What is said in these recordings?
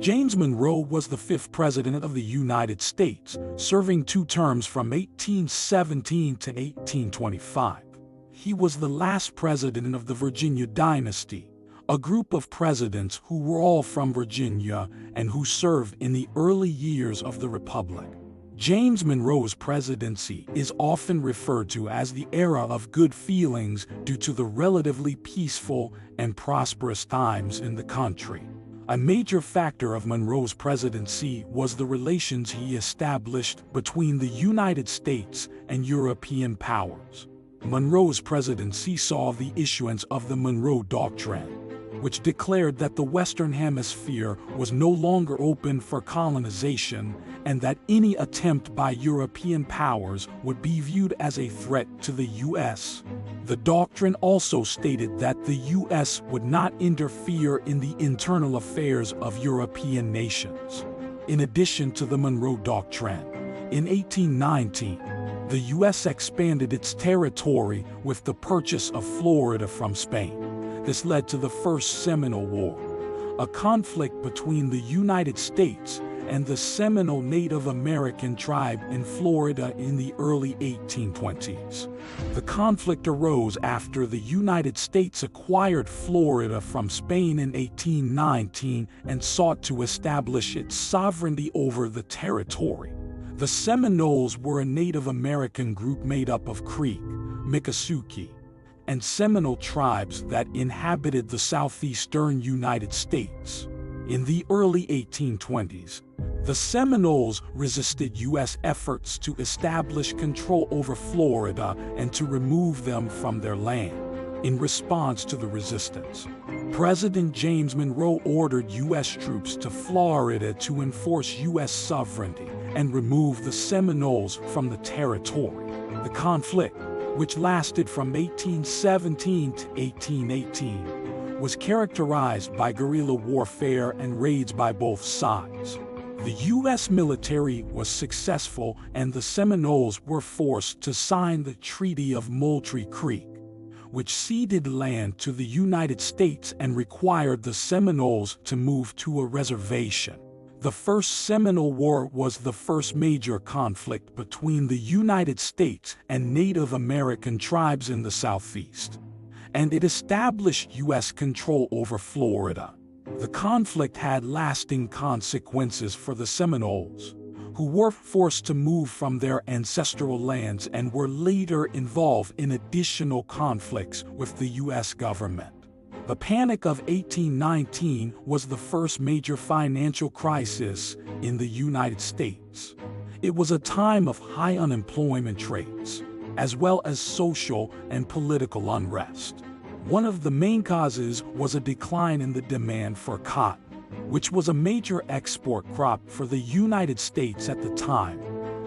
James Monroe was the fifth President of the United States, serving 2 terms from 1817 to 1825. He was the last president of the Virginia dynasty, a group of presidents who were all from Virginia and who served in the early years of the Republic. James Monroe's presidency is often referred to as the era of good feelings due to the relatively peaceful and prosperous times in the country. A major factor of Monroe's presidency was the relations he established between the United States and European powers. Monroe's presidency saw the issuance of the Monroe Doctrine, which declared that the Western Hemisphere was no longer open for colonization and that any attempt by European powers would be viewed as a threat to the U.S. The doctrine also stated that the U.S. would not interfere in the internal affairs of European nations. In addition to the Monroe Doctrine, in 1819, the U.S. expanded its territory with the purchase of Florida from Spain. This led to the First Seminole War, a conflict between the United States and the Seminole Native American tribe in Florida in the early 1820s. The conflict arose after the United States acquired Florida from Spain in 1819 and sought to establish its sovereignty over the territory. The Seminoles were a Native American group made up of Creek, Miccosukee, and Seminole tribes that inhabited the southeastern United States. In the early 1820s, the Seminoles resisted U.S. efforts to establish control over Florida and to remove them from their land. In response to the resistance, President James Monroe ordered U.S. troops to Florida to enforce U.S. sovereignty and remove the Seminoles from the territory. The conflict, which lasted from 1817 to 1818, was characterized by guerrilla warfare and raids by both sides. The U.S. military was successful and the Seminoles were forced to sign the Treaty of Moultrie Creek, which ceded land to the United States and required the Seminoles to move to a reservation. The First Seminole War was the first major conflict between the United States and Native American tribes in the Southeast, and it established U.S. control over Florida. The conflict had lasting consequences for the Seminoles, who were forced to move from their ancestral lands and were later involved in additional conflicts with the U.S. government. The Panic of 1819 was the first major financial crisis in the United States. It was a time of high unemployment rates, as well as social and political unrest. One of the main causes was a decline in the demand for cotton, which was a major export crop for the United States at the time,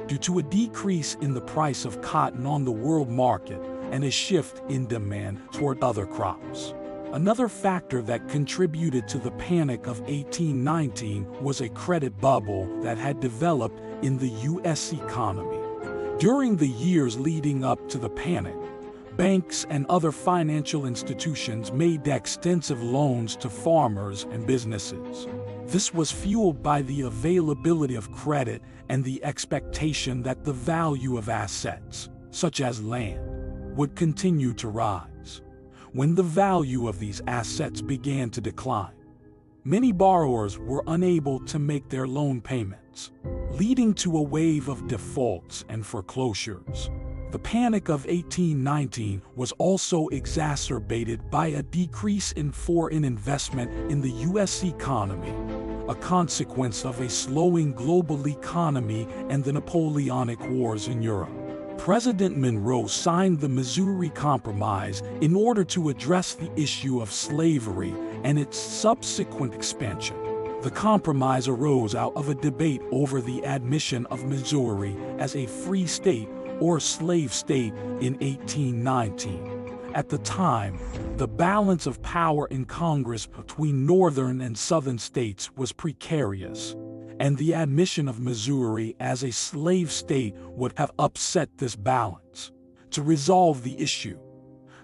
due to a decrease in the price of cotton on the world market and a shift in demand toward other crops. Another factor that contributed to the Panic of 1819 was a credit bubble that had developed in the U.S. economy. During the years leading up to the panic, banks and other financial institutions made extensive loans to farmers and businesses. This was fueled by the availability of credit and the expectation that the value of assets, such as land, would continue to rise. When the value of these assets began to decline, many borrowers were unable to make their loan payments, leading to a wave of defaults and foreclosures. The Panic of 1819 was also exacerbated by a decrease in foreign investment in the U.S. economy, a consequence of a slowing global economy and the Napoleonic Wars in Europe. President Monroe signed the Missouri Compromise in order to address the issue of slavery and its subsequent expansion. The compromise arose out of a debate over the admission of Missouri as a free state or slave state in 1819. At the time, the balance of power in Congress between northern and southern states was precarious, and the admission of Missouri as a slave state would have upset this balance. To resolve the issue,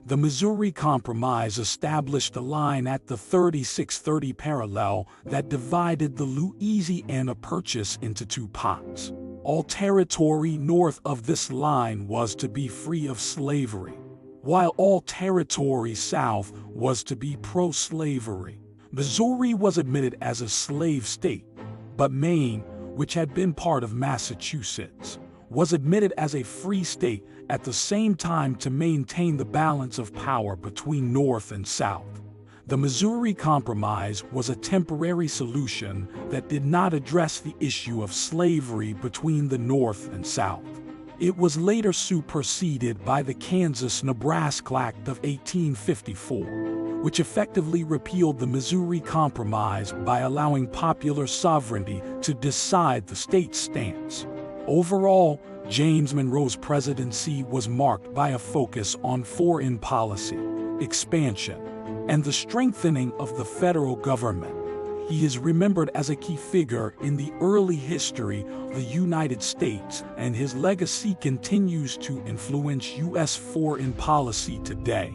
The Missouri Compromise established a line at the 3630 parallel that divided the Louisiana Purchase into two parts. All territory north of this line was to be free of slavery, while all territory south was to be pro-slavery. Missouri was admitted as a slave state, but Maine, which had been part of Massachusetts, was admitted as a free state at the same time to maintain the balance of power between North and South. The Missouri Compromise was a temporary solution that did not address the issue of slavery between the North and South. It was later superseded by the Kansas-Nebraska Act of 1854, which effectively repealed the Missouri Compromise by allowing popular sovereignty to decide the state's stance. Overall, James Monroe's presidency was marked by a focus on foreign policy, expansion, and the strengthening of the federal government. He is remembered as a key figure in the early history of the United States, and his legacy continues to influence U.S. foreign policy today.